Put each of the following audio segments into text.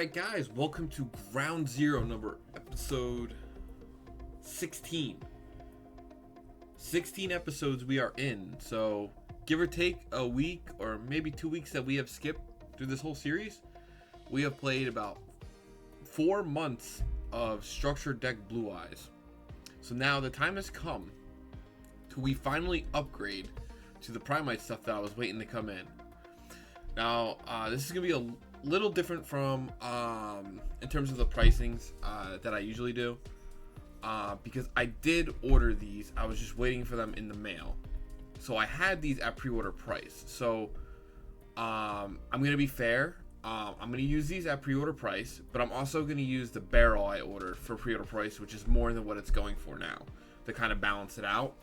Alright guys, welcome to Ground Zero episode 16. 16 episodes we are in, so give or take a week or maybe 2 weeks that we have skipped through this whole series. We have played about 4 months of structured deck Blue Eyes. So now the time has come to we finally upgrade to the Primal stuff that I was waiting to come in. Now, this is going to be a little different from in terms of the pricings that I usually do, because I did order these. I was just waiting for them in the mail, so I had these at pre-order price. So I'm gonna be fair. I'm gonna use these at pre-order price, but I'm also gonna use the barrel I ordered for pre-order price, which is more than what it's going for now, to kind of balance it out.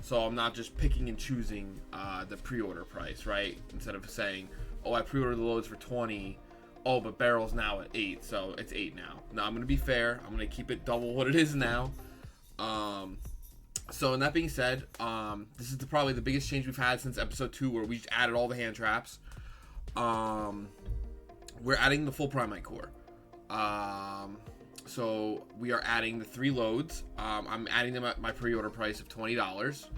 So I'm not just picking and choosing the pre-order price, right? Instead of saying, oh, I pre-ordered the loads for 20. Oh, but barrel's now at 8, so it's 8 now. Now, I'm going to be fair. I'm going to keep it double what it is now. So, in that being said, this is probably the biggest change we've had since episode 2, where we just added all the hand traps. We're adding the full Primal core. So, we are adding the 3 loads. I'm adding them at my pre-order price of $20.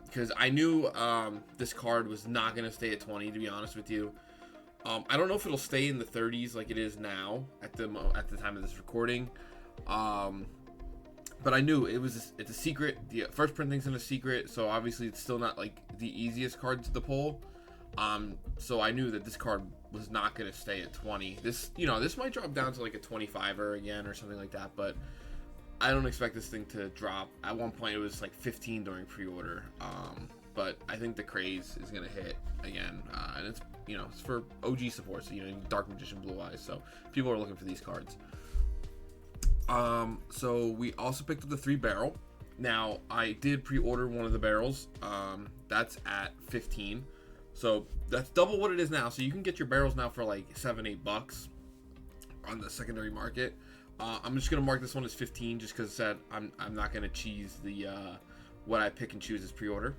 Because I knew this card was not going to stay at 20, to be honest with you. I don't know if it'll stay in the 30s like it is now at the time of this recording. But I knew it's a secret. The first printing's in a secret, so obviously it's still not like the easiest card to pull. So I knew that this card was not going to stay at 20. This might drop down to like a 25er again or something like that, but I don't expect this thing to drop. At one point it was like 15 during pre-order, but I think the craze is gonna hit again, and it's it's for OG supports, Dark Magician Blue Eyes, so people are looking for these cards. So we also picked up the 3 barrel. Now I did pre-order one of the barrels. That's at 15, so that's double what it is now. So you can get your barrels now for like $7-8 on the secondary market. I'm just gonna mark this one as 15, just because I'm not gonna cheese the what I pick and choose as pre-order.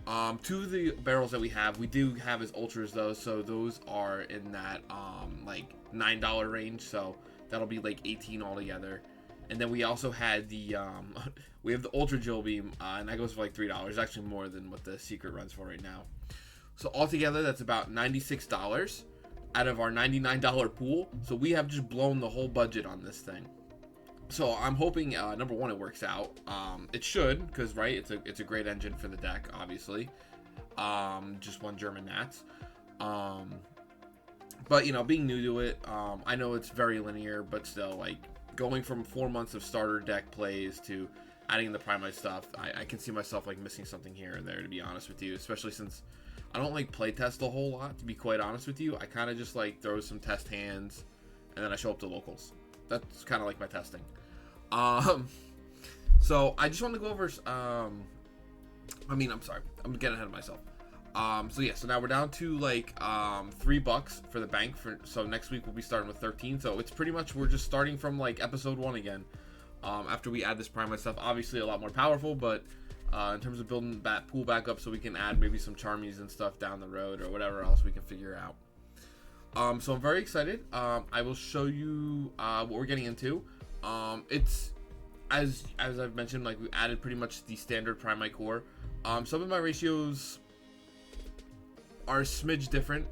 2 of the barrels that we do have as ultras though, so those are in that like $9 range, so that'll be like 18 altogether. And then we also had the we have the Ultra Jill Beam, and that goes for like $3. Actually more than what the secret runs for right now. So altogether that's about $96 out of our $99 pool. So we have just blown the whole budget on this thing. So I'm hoping number one, it works out. It should, because right, it's a great engine for the deck, obviously. Just one German Nats. But being new to it, I know it's very linear, but still, like going from 4 months of starter deck plays to adding the Primal stuff, I can see myself like missing something here and there, to be honest with you, especially since I don't like playtest a whole lot, to be quite honest with you. I kind of just like throw some test hands and then I show up to locals. That's kind of like my testing. So I just want to go over, I'm sorry, I'm getting ahead of myself. So now we're down to like $3 for the bank, so next week we'll be starting with 13. So it's pretty much, we're just starting from like episode 1 again, after we add this Primal stuff. Obviously a lot more powerful, but in terms of building that pool back up so we can add maybe some Charmies and stuff down the road, or whatever else we can figure out. So I'm very excited. I will show you what we're getting into. It's as I've mentioned, like we added pretty much the standard Primal core. Some of my ratios are a smidge different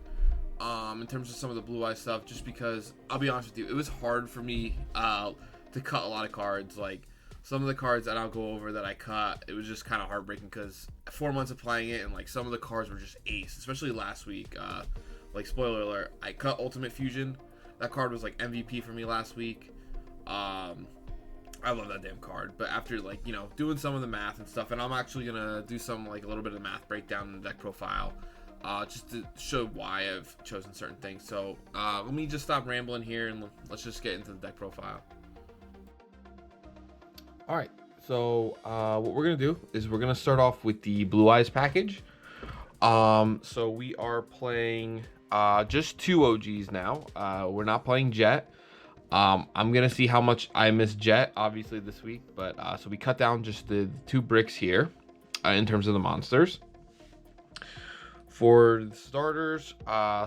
in terms of some of the Blue Eye stuff, just because I'll be honest with you, it was hard for me to cut a lot of cards. Like some of the cards that I'll go over that I cut, it was just kind of heartbreaking because 4 months of playing it, and like some of the cards were just ace, especially last week. Like spoiler alert, I cut Ultimate Fusion. That card was like MVP for me last week. I love that damn card, but after like doing some of the math and stuff, and I'm actually gonna do some like a little bit of math breakdown in the deck profile, just to show why I've chosen certain things. So let me just stop rambling here and let's just get into the deck profile. Alright, so what we're going to do is we're going to start off with the Blue Eyes package. So we are playing just 2 OGs now. We're not playing Jet. I'm going to see how much I miss Jet, obviously, this week. But so we cut down just the 2 bricks here in terms of the monsters. For the starters,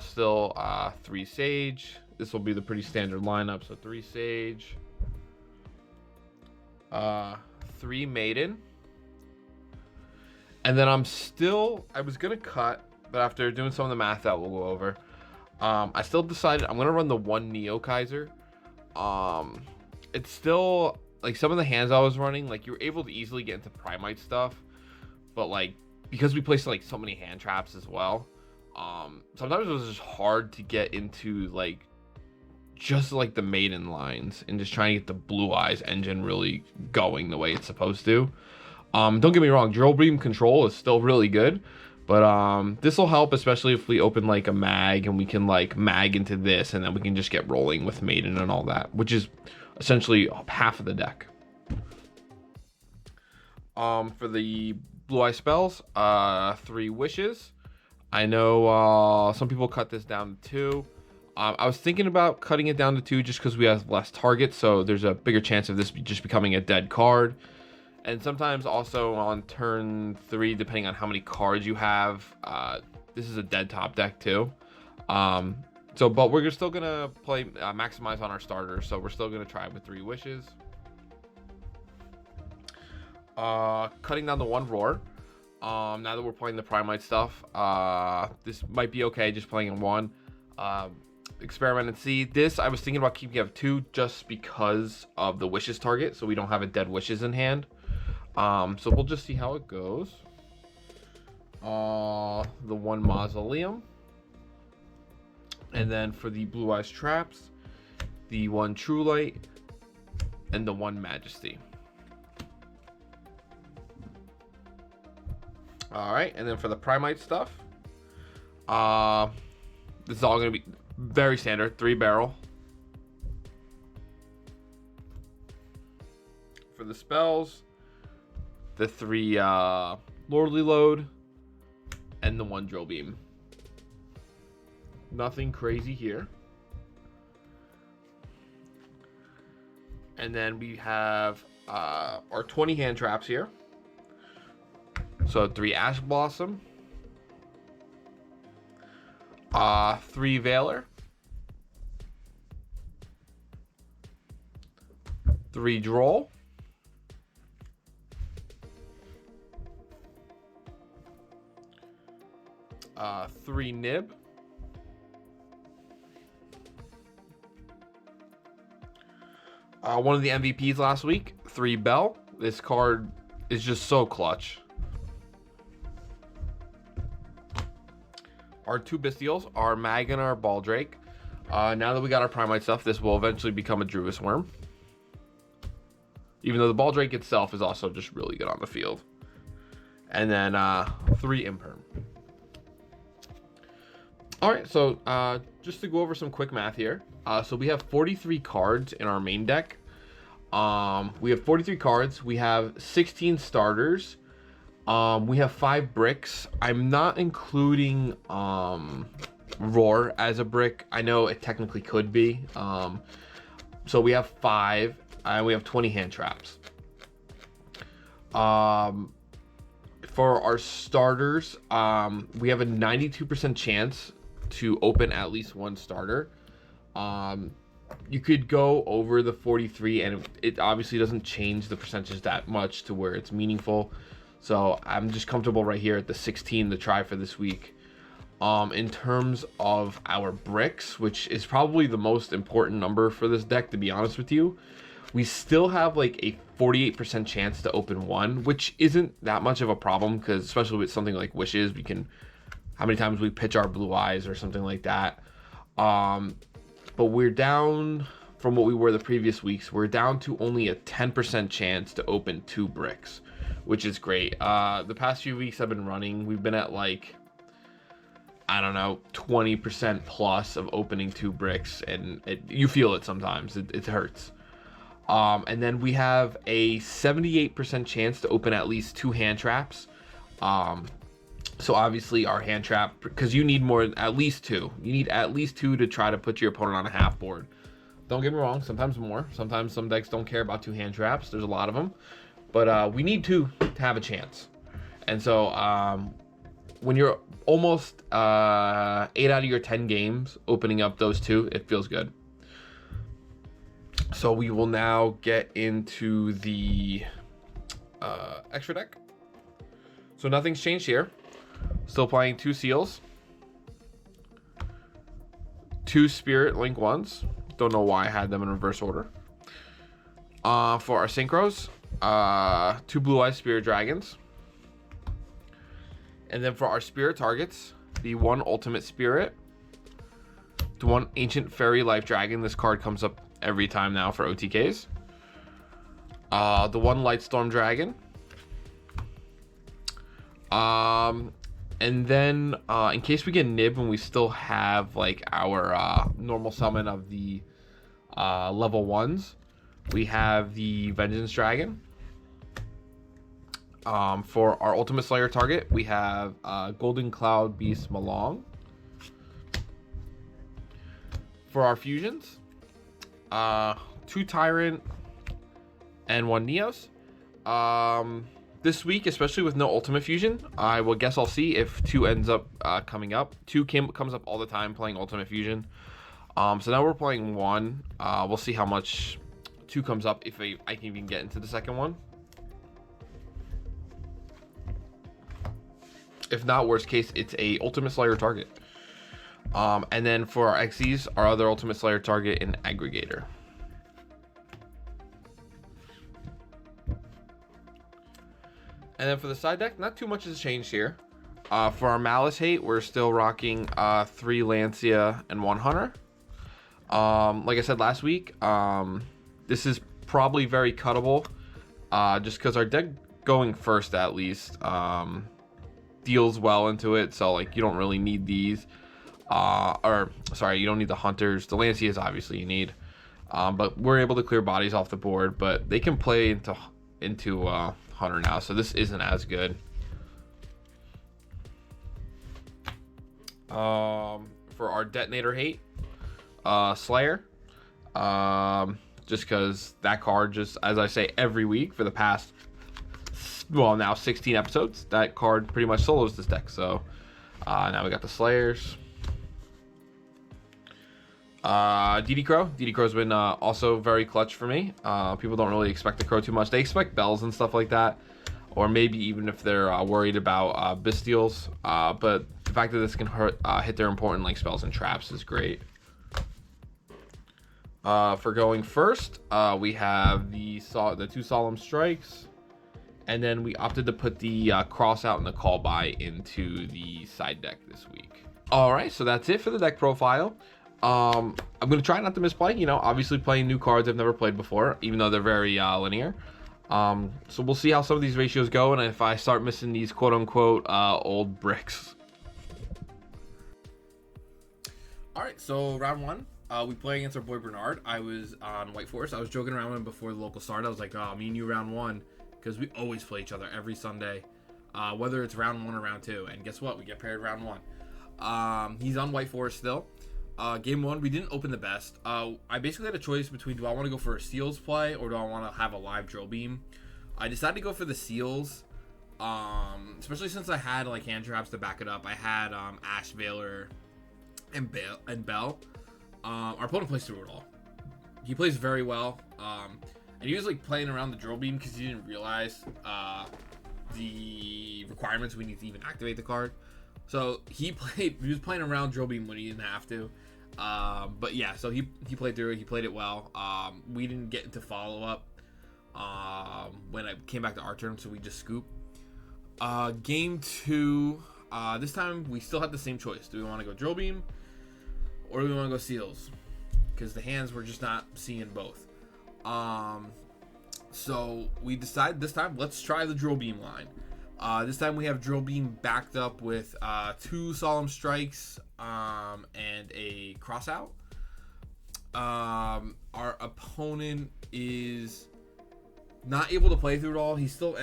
still 3 Sage, this will be the pretty standard lineup. So 3 Sage, 3 Maiden, and then I was gonna cut, but after doing some of the math that we'll go over, I still decided I'm gonna run the 1 Neo Kaiser. It's still like some of the hands I was running, like you were able to easily get into Primite stuff, but like because we placed like so many hand traps as well, sometimes it was just hard to get into like just like the Maiden lines and just trying to get the Blue Eyes engine really going the way it's supposed to. Don't get me wrong, drill beam control is still really good, but this will help, especially if we open like a mag and we can like mag into this, and then we can just get rolling with Maiden and all that, which is essentially half of the deck. For the Blue Eye spells, 3 Wishes. I know some people cut this down to 2. I was thinking about cutting it down to 2 just because we have less targets, so there's a bigger chance of this just becoming a dead card. And sometimes also on turn 3, depending on how many cards you have, this is a dead top deck too. But we're still gonna play maximize on our starters, so we're still gonna try with 3 Wishes. Cutting down the 1 Roar. Now that we're playing the Primite stuff, this might be okay just playing in 1. Experiment and see. This I was thinking about keeping up 2 just because of the Wishes target, so we don't have a dead Wishes in hand. So we'll just see how it goes. The 1 Mausoleum, and then for the Blue Eyes traps, the 1 True Light and the 1 Majesty. All right, and then for the Primite stuff, this is all going to be very standard. 3 Barrel. For the spells, the 3 Lordly Load and the 1 Drill Beam. Nothing crazy here. And then we have our 20 hand traps here. So 3 Ash Blossom, 3 Veiler, 3 Droll, 3 Nib, one of the MVPs last week, 3 Bell. This card is just so clutch. Our 2 Bestials, our Mag and our Baldrake. Now that we got our Primite stuff, this will eventually become a Druvis Worm. Even though the Baldrake itself is also just really good on the field. And then 3 Imperm. Alright, so just to go over some quick math here. So we have 43 cards in our main deck. We have 43 cards. We have 16 starters. We have 5 bricks. I'm not including Roar as a brick. I know it technically could be. So we have 5, and we have 20 hand traps. For our starters, we have a 92% chance to open at least 1 starter. You could go over the 43, and it obviously doesn't change the percentage that much to where it's meaningful. So I'm just comfortable right here at the 16 to try for this week. In terms of our bricks, which is probably the most important number for this deck, to be honest with you, we still have like a 48% chance to open 1, which isn't that much of a problem, because especially with something like Wishes, we can, how many times we pitch our Blue Eyes or something like that. But we're down from what we were the previous weeks. We're down to only a 10% chance to open 2 bricks, which is great. The past few weeks I've been running, we've been at like, I don't know, 20% plus of opening 2 bricks, and you feel it sometimes. It hurts. And then we have a 78% chance to open at least 2 hand traps. So obviously our hand trap, because you need more, at least 2. You need at least 2 to try to put your opponent on a half board. Don't get me wrong, sometimes more. Sometimes some decks don't care about 2 hand traps. There's a lot of them. But we need 2 to have a chance. And so when you're almost 8 out of your 10 games opening up those 2, it feels good. So we will now get into the extra deck. So nothing's changed here. Still playing 2 Seals, 2 Spirit Link 1s. Don't know why I had them in reverse order. For our Synchros, 2 Blue Eyes Spirit Dragons. And then for our Spirit targets, the 1 Ultimate Spirit, the 1 Ancient Fairy Life Dragon. This card comes up every time now for OTKs. The 1 Lightstorm Dragon. And then in case we get nib and we still have like our normal summon of the level 1s, we have the Vengeance Dragon. For our Ultimate Slayer target, we have Golden Cloud Beast Malong. For our fusions, 2 Tyrant and 1 Neos. This week, especially with no Ultimate Fusion, I'll see if 2 ends up coming up. 2 comes up all the time playing Ultimate Fusion. So now we're playing 1. We'll see how much 2 comes up if I can even get into the second one. If not, worst case, it's a Ultimate Slayer target. And then for our XEs, our other Ultimate Slayer target, an Aggregator. And then for the side deck, not too much has changed here. For our Malice Hate, we're still rocking 3 Lancia and 1 Hunter. Like I said last week, this is probably very cuttable, just because our deck going first at least deals well into it. So like you don't really need these, you don't need the Hunters. The Lancias obviously you need, but we're able to clear bodies off the board. But they can play into Hunter now, so this isn't as good. For our Detonator Hate, Slayer, just because that card, just as I say every week for the past, well, now 16 episodes, that card pretty much solos this deck. So now we got the Slayers. DD Crow. DD Crow's been also very clutch for me. People don't really expect the Crow too much. They expect bells and stuff like that, or maybe even if they're worried about Bestials. But the fact that this can hit their important like spells and traps is great. For going first, we have the 2 Solemn Strikes, and then we opted to put the Cross Out and the Call By into the side deck this week. All right, so that's it for the deck profile. I'm going to try not to misplay, obviously playing new cards I've never played before, even though they're very linear. So we'll see how some of these ratios go, and if I start missing these quote-unquote old bricks. All right, so round 1, we play against our boy Bernard. I was on White Forest. I was joking around with him before the local started. I was like, me and you round 1, because we always play each other every Sunday, whether it's round 1 or round 2. And guess what? We get paired round 1. He's on White Forest still. Game 1, we didn't open the best. I basically had a choice between, do I want to go for a Seals play or do I want to have a live Drill Beam? I decided to go for the Seals, especially since I had like hand traps to back it up. I had Ash, Veiler, and Bell. Our opponent plays through it all. He plays very well, and he was like playing around the Drill Beam because he didn't realize the requirements we need to even activate the card. So he was playing around Drill Beam when he didn't have to. But yeah, so he played through it. He played it well. We didn't get into follow-up when I came back to our turn, so we just scooped. Game 2, this time we still had the same choice. Do we want to go Drill Beam or do we want to go Seals? Because the hands were just not seeing both. So we decided this time, let's try the Drill Beam line. This time we have Drill Beam backed up with 2 Solemn Strikes and a Cross Out. Our opponent is not able to play through it all. He still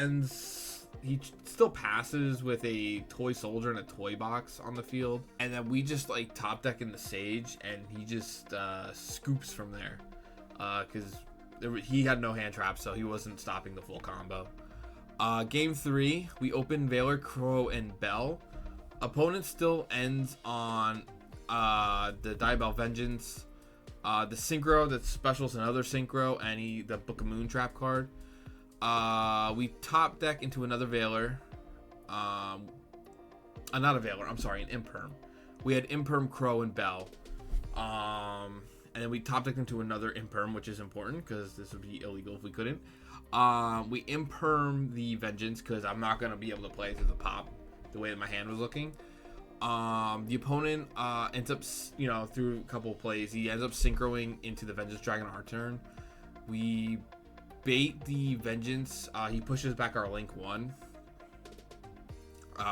passes with a Toy Soldier and a Toy Box on the field. And then we just like top deck in the Sage and he just scoops from there. Because he had no hand traps, so he wasn't stopping the full combo. Game 3, we open Veiler, Crow, and Bell. Opponent still ends on the Diabell Vengeance, The Synchro, that's specials another Synchro, and the Book of Moontrap card. We top deck into another Veiler. Not a Veiler, I'm sorry, an Imperm. We had Imperm, Crow, and Bell. And then we top decked into another Imperm, which is important because this would be illegal if we couldn't. We Imperm the Vengeance because I'm not going to be able to play through the pop the way that my hand was looking. The opponent ends up, through a couple of plays, he ends up synchroing into the Vengeance Dragon our turn. We bait the Vengeance. He pushes back our Link 1.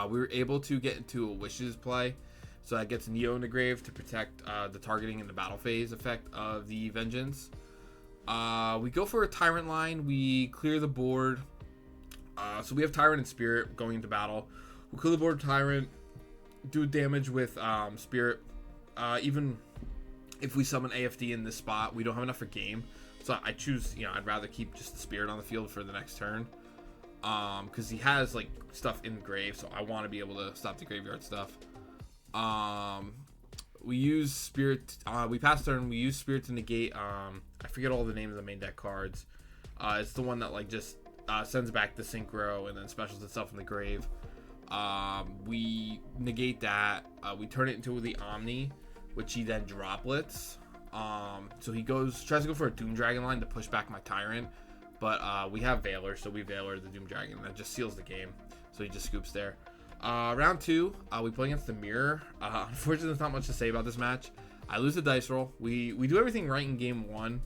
We were able to get into a Wishes play. So that gets Neo in the grave to protect the targeting in the battle phase effect of the Vengeance. We go for a Tyrant line. We clear the board. So we have Tyrant and Spirit going into battle. We'll clear the board Tyrant. Do damage with Spirit. Even if we summon AFD in this spot, we don't have enough for game. So I choose, I'd rather keep just the Spirit on the field for the next turn. Because he has like stuff in the grave, so I want to be able to stop the graveyard stuff. We use Spirit. We pass turn. We use Spirit to negate. I forget all the names of the main deck cards. It's the one that like just sends back the Synchro and then specials itself in the grave. We negate that. We turn it into the Omni, which he then droplets. So he tries to go for a Doom Dragon line to push back my Tyrant, but we have Veiler, so we Veiler the Doom Dragon. That just seals the game. So he just scoops there. Round 2, we play against the Mirror. Unfortunately, there's not much to say about this match. I lose the dice roll. We do everything right in game 1.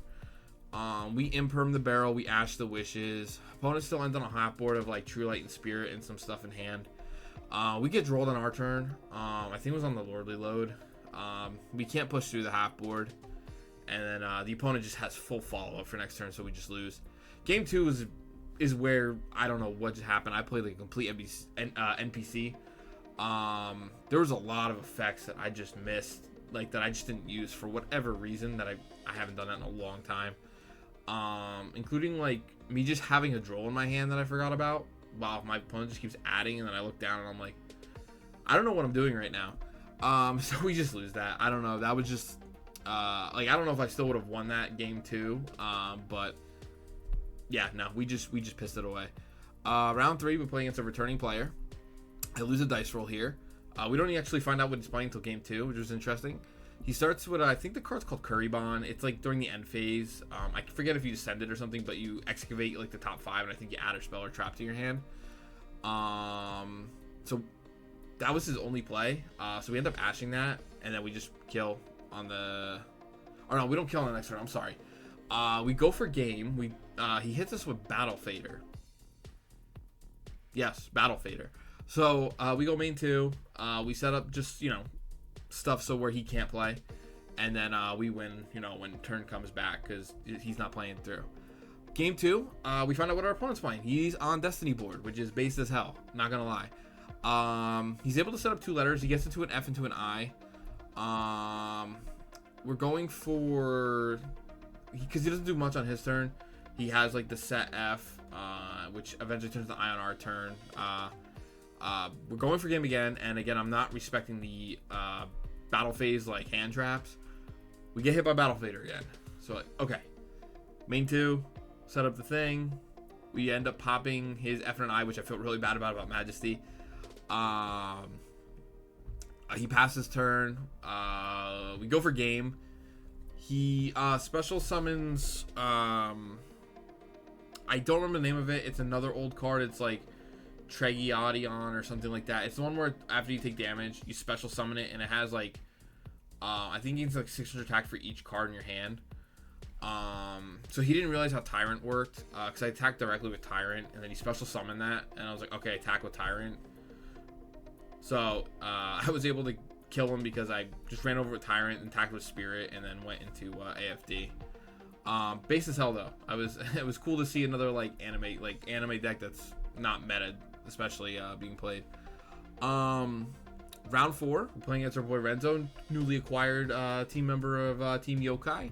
We Imperm the Barrel. We Ash the Wishes. Opponent still ends on a half board of like True Light and Spirit and some stuff in hand. We get rolled on our turn. I think it was on the Lordly Load. We can't push through the half board. And then the opponent just has full follow-up for next turn, so we just lose. Game 2 is where I don't know what just happened. I played like a complete NPC. There was a lot of effects that I just missed, like that I just didn't use for whatever reason that I haven't done that in a long time. Including like me just having a Droll in my hand that I forgot about. Wow, my opponent just keeps adding, and then I look down and I'm like, I don't know what I'm doing right now. So we just lose that. I don't know. That was just I don't know if I still would have won that game 2. But yeah, no, we just pissed it away. Round 3, we play against a returning player. I lose a dice roll here. We don't actually find out what he's playing until game 2, which was interesting. He starts with, I think the card's called Currybon. It's like during the end phase. I forget if you descend it or something, but you excavate like the top 5, and I think you add a spell or trap to your hand. So that was his only play. So we end up ashing that, and then we just kill on the... Or no, we don't kill on the next turn. I'm sorry. We go for game. He hits us with Battle Fader. Yes, Battle Fader. So we go main 2. We set up just, stuff so where he can't play. And then we win, when turn comes back because he's not playing through. Game 2, we find out what our opponent's playing. He's on Destiny board, which is base as hell. Not going to lie. He's able to set up 2 letters. He gets into an F into an I. We're going for... Because he doesn't do much on his turn. He has like the set F, which eventually turns the I on our turn. We're going for game again, and again, I'm not respecting the battle phase like hand traps. We get hit by Battle Fader again. So, okay. Main 2, set up the thing. We end up popping his F and an I, which I felt really bad about Majesty. He passes turn. We go for game. He special summons... I don't remember the name of it. It's another old card. It's like Tregiadion or something like that. It's the one where after you take damage, you special summon it, and it has like I think it's like 600 attack for each card in your hand. So he didn't realize how Tyrant worked, because I attacked directly with Tyrant, and then he special summoned that, and I was like, okay, attack with Tyrant. So I was able to kill him because I just ran over with Tyrant and attacked with Spirit, and then went into AFD. Base as hell though. It was cool to see another anime deck that's not meta, especially being played. Round 4, we're playing against our boy Renzo, newly acquired team member of Team Yokai.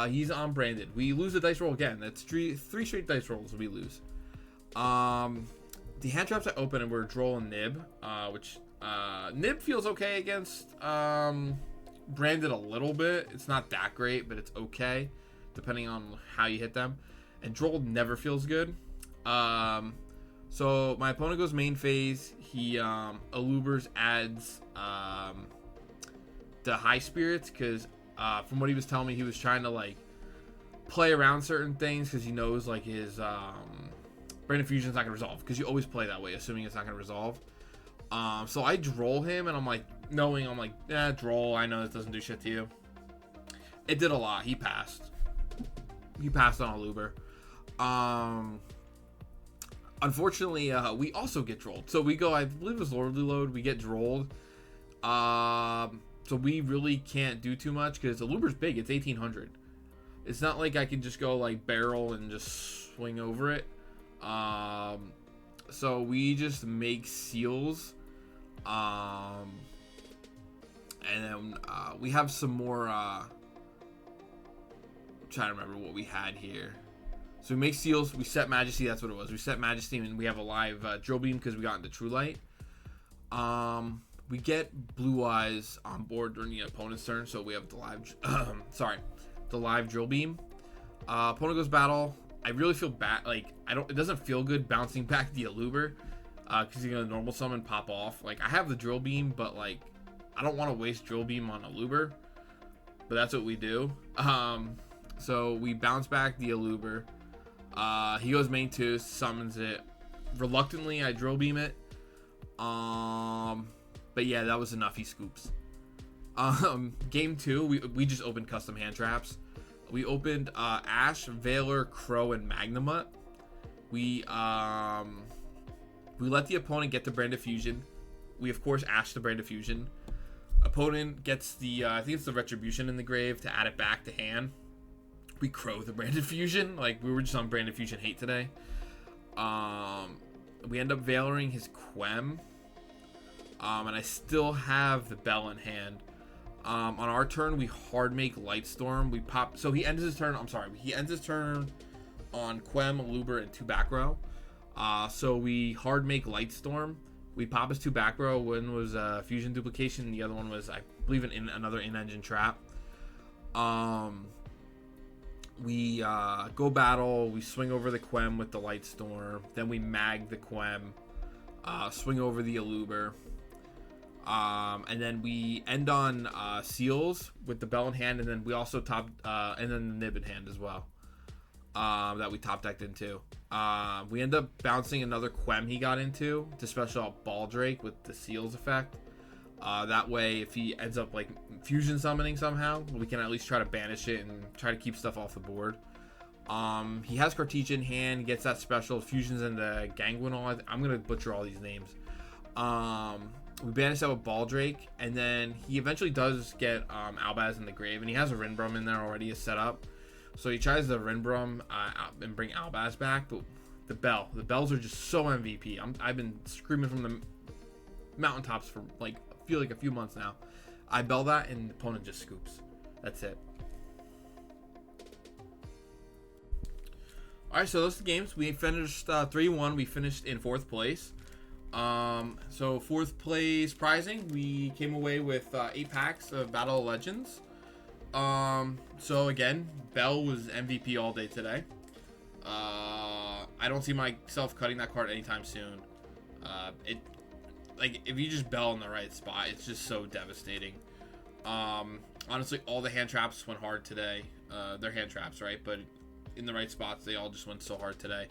He's on branded. We lose a dice roll again. That's three straight dice rolls we lose. The hand traps I open and we're Droll and Nib, which Nib feels okay against branded a little bit. It's not that great, but it's okay, depending on how you hit them. And Droll never feels good. So my opponent goes main phase. He Alubers adds the high spirits because from what he was telling me, he was trying to like play around certain things because he knows like his Branded Fusion's not gonna resolve, because you always play that way, assuming it's not gonna resolve. So I Droll him, and I'm like, Droll, I know this doesn't do shit to you. It did a lot. He passed. He passed on Aluber. Unfortunately, we also get Drolled. So we go, I believe it was Lordly Load, we get Drolled. So we really can't do too much, because Aluber's big, it's 1800. It's not like I can just go like barrel and just swing over it. So we just make seals. And then we have some more. I'm trying to remember what we had here. So we make seals. We set Majesty. That's what it was. We set Majesty, and we have a live Drill Beam because we got into True Light. We get Blue Eyes on board during the opponent's turn, so we have the live. The live Drill Beam. Opponent goes battle. I really feel bad. Like it doesn't feel good bouncing back the Aluber, because you're gonna normal summon, pop off. Like I have the Drill Beam, but like I don't want to waste Drill Beam on Aluber. But that's what we do. So we bounce back the Aluber. He goes main 2, summons it. Reluctantly, I Drill Beam it. But yeah, that was enough. He scoops. Game 2, we just opened custom hand traps. We opened Ash, Veiler, Crow, and Magnamut. We let the opponent get the Branded Fusion. We of course Ash the Branded Fusion. Opponent gets the I think it's the Retribution in the grave to add it back to hand. We Crow the Branded Fusion. Like we were just on Branded Fusion hate today. We end up Veilering his Quem. And I still have the Bell in hand. On our turn, we hard make Lightstorm. We pop. So he ends his turn. He ends his turn on Quem, Aluber, and 2 back row. So we hard make Lightstorm. We pop his 2 back row. One was Fusion Duplication. The other one was, I believe, another in-engine trap. We go battle. We swing over the Quem with the Lightstorm. Then we mag the Quem. Swing over the Aluber. And then we end on seals with the Bell in hand, and then we also and then the Nib in hand as well, that we top decked into. We end up bouncing another Quem he got into to special out Baldrake with the seals effect. That way, if he ends up like fusion summoning somehow, we can at least try to banish it and try to keep stuff off the board. He has Cartesia in hand. He gets that special fusions into Ganguinol. I'm gonna butcher all these names. We banish that with Baldrake, and then he eventually does get Albaz in the grave, and he has a Rinbrum in there already set up. So he tries the Rinbrum and bring Albaz back, but the bells are just so MVP. I've been screaming from the mountaintops for like a few months now. I bell that, and the opponent just scoops. That's it. All right, so those are the games. We finished 3-1. We finished in 4th place. So 4th place prizing, we came away with 8 packs of Battle of Legends. So again, Bell was MVP all day today. I don't see myself cutting that card anytime soon. If you just Bell in the right spot, it's just so devastating. Honestly, all the hand traps went hard today. They're hand traps, right? But in the right spots, they all just went so hard today.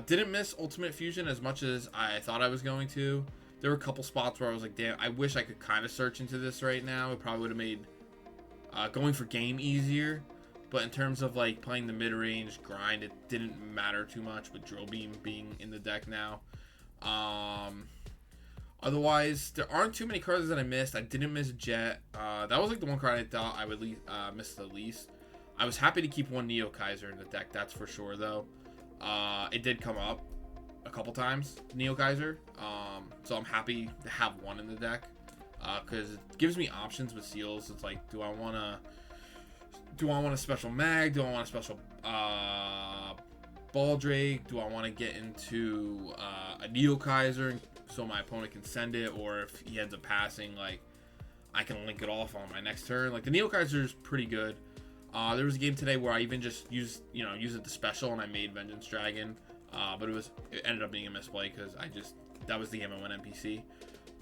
Didn't miss Ultimate Fusion as much as I thought I was going to. There were a couple spots where I was like, damn, I wish I could kind of search into this right now. It probably would have made going for game easier. But in terms of like playing the mid-range grind, it didn't matter too much with Drill Beam being in the deck now. Otherwise, there aren't too many cards that I missed. I didn't miss Jet. That was like the one card I thought I would miss the least. I was happy to keep one Neo Kaiser in the deck, that's for sure though. It did come up a couple times, Neo Kaiser. So I'm happy to have one in the deck, because it gives me options with seals. It's like, do I want a special mag? Do I want a special Baldrake? Do I want to get into a Neo Kaiser so my opponent can send it? Or if he ends up passing, like, I can link it off on my next turn. Like the Neokaiser is pretty good. There was a game today where I even just used it the special and I made Vengeance Dragon, but it ended up being a misplay because that was the game I went NPC.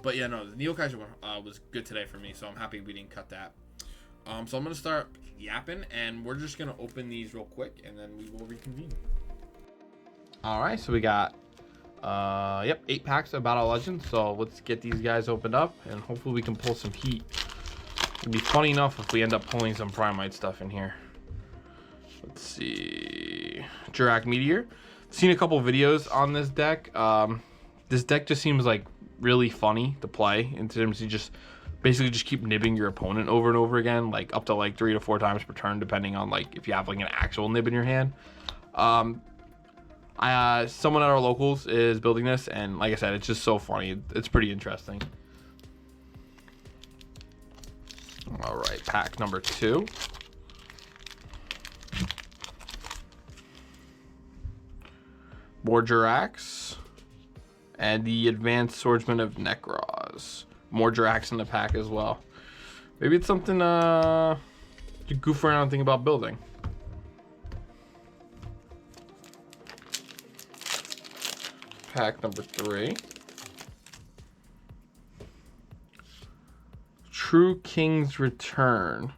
But yeah, no, the Neokaiser one was good today for me, so I'm happy we didn't cut that. So I'm gonna start yapping, and we're just gonna open these real quick, and then we will reconvene. All right, so we got 8 packs of Battle Legends. So let's get these guys opened up, and hopefully we can pull some heat. It'd be funny enough if we end up pulling some Primite stuff in here. Let's see. Jirak Meteor. Seen a couple videos on this deck. This deck just seems like really funny to play in terms of just basically just keep nibbing your opponent over and over again, like up to like 3 to 4 times per turn, depending on like if you have like an actual nib in your hand. Someone at our locals is building this, and like I said, it's just so funny. It's pretty interesting. All right, pack number 2. More Jiraks and the Advanced Swordsman of Nekroz. More Jiraks in the pack as well. Maybe it's something to goof around and think about building. Pack number 3. True King's Return.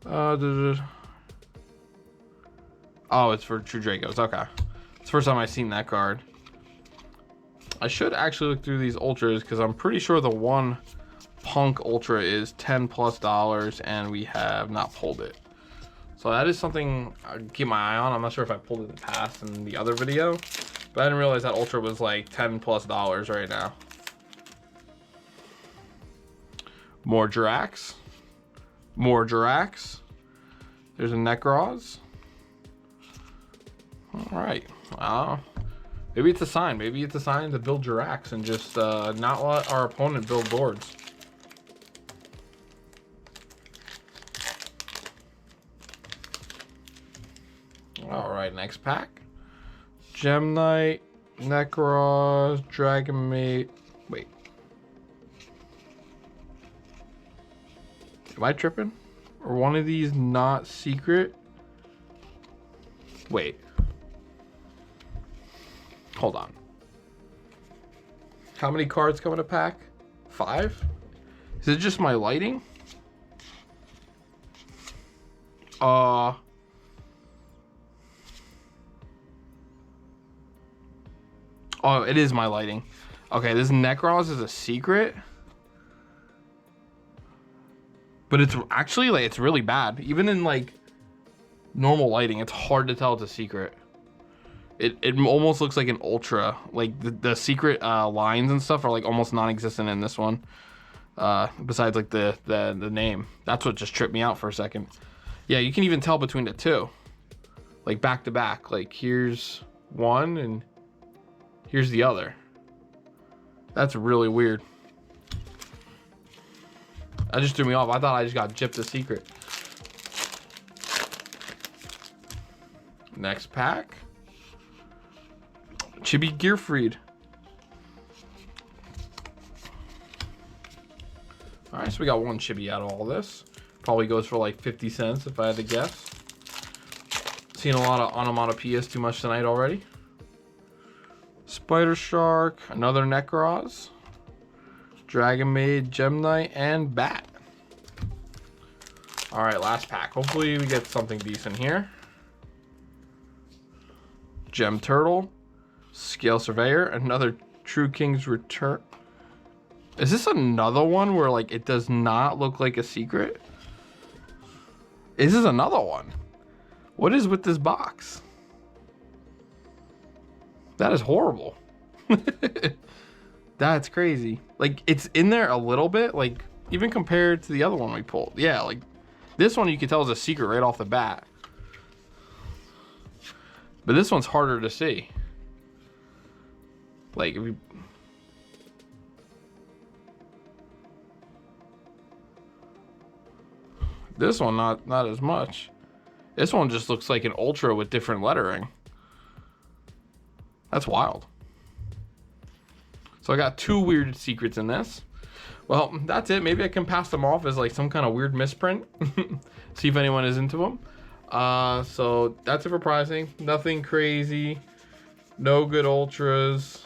Oh, it's for True Dracos. Okay. It's the first time I've seen that card. I should actually look through these ultras because I'm pretty sure the one Punk Ultra is $10+, and we have not pulled it. So that is something I'd keep my eye on. I'm not sure if I pulled it in the past in the other video, but I didn't realize that Ultra was like $10+ right now. More Jiraks. More Jiraks. There's a Nekroz. All right. Maybe it's a sign. Maybe it's a sign to build Jiraks and just not let our opponent build boards. All right, next pack. Gem Knight, Nekroz, Dragon Mate. Wait. Am I tripping? Or one of these not secret? Wait. Hold on. How many cards come in a pack? 5? Is it just my lighting? Oh, it is my lighting. Okay, this Nekroz is a secret. But it's actually like it's really bad. Even in like normal lighting, it's hard to tell it's a secret. It almost looks like an ultra. Like the secret lines and stuff are like almost non-existent in this one. Besides like the name. That's what just tripped me out for a second. Yeah, you can even tell between the two. Like back to back. Like here's one and here's the other. That's really weird. That just threw me off. I thought I just got gypped a secret. Next pack. Chibi Gearfried. Alright, so we got one Chibi out of all this. Probably goes for like 50 cents if I had to guess. Seen a lot of onomatopoeias too much tonight already. Spider Shark, another Nekroz, Dragon Maid, Gem Knight, and Bat. Alright, last pack. Hopefully we get something decent here. Gem Turtle, Scale Surveyor, another True King's Return. Is this another one where like it does not look like a secret? Is this another one? What is with this box? That is horrible. That's crazy. Like it's in there a little bit, like even compared to the other one we pulled. Yeah, like this one you can tell is a secret right off the bat. But this one's harder to see. Like if you... This one not as much. This one just looks like an ultra with different lettering. That's wild. So I got two weird secrets in this. Well, that's it. Maybe I can pass them off as like some kind of weird misprint. See if anyone is into them. So that's it for pricing. Nothing crazy. No good ultras.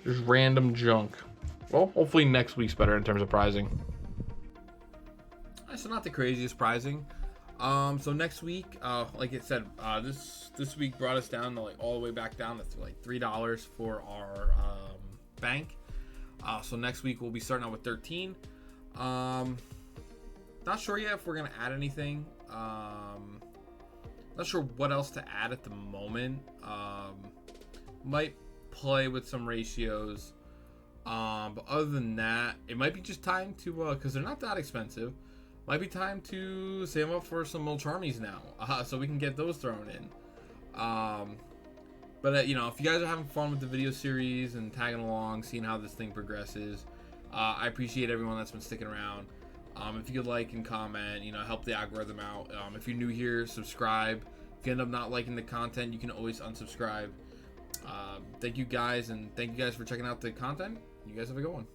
Just random junk. Well, hopefully next week's better in terms of pricing. So not the craziest pricing. So next week, like it said, this week brought us down to like all the way back down to like $3 for our bank. So next week we'll be starting out with 13. Not sure yet if we're gonna add anything. Not sure what else to add at the moment. Might play with some ratios. But other than that, it might be just time to, because they're not that expensive, might be time to save them up for some little charmies now, so we can get those thrown in. But you know, if you guys are having fun with the video series and tagging along, seeing how this thing progresses, I appreciate everyone that's been sticking around. If you could like and comment, you know, help the algorithm out. If you're new here, subscribe. If you end up not liking the content, you can always unsubscribe. Thank you guys, and thank you guys for checking out the content. You guys have a good one.